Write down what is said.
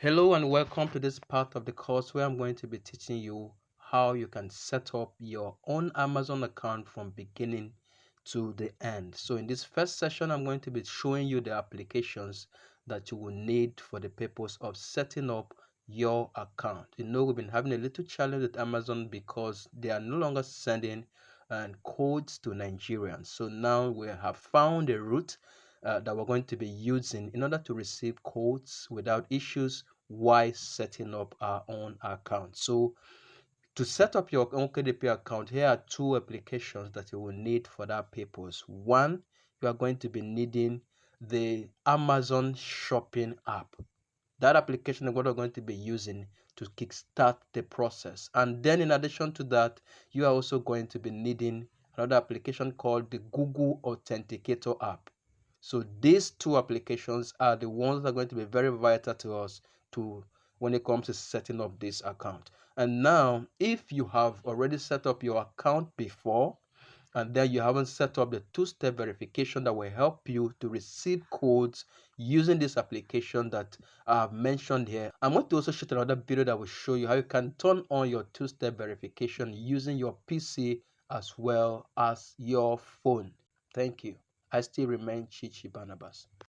Hello and welcome to this part of the course where I'm going to be teaching you how you can set up your own Amazon account from beginning to the end. So in this first session, I'm going to be showing you the applications that you will need for the purpose of setting up your account. We've been having a little challenge with Amazon because they are no longer sending codes to Nigerians. So now we have found a route that we're going to be using in order to receive codes without issues while setting up our own account. So to set up your own KDP account, here are two applications that you will need for that purpose. One, you are going to be needing the Amazon shopping app. That application is what we're going to be using to kickstart the process. And then in addition to that, you are also going to be needing another application called the Google Authenticator app. So these two applications are the ones that are going to be very vital to us to when it comes to setting up this account. And now, if you have already set up your account before, and then you haven't set up the two-step verification that will help you to receive codes using this application that I have mentioned here. I'm going to also shoot another video that will show you how you can turn on your two-step verification using your PC as well as your phone. Thank you. I still remain Chichi Barnabas.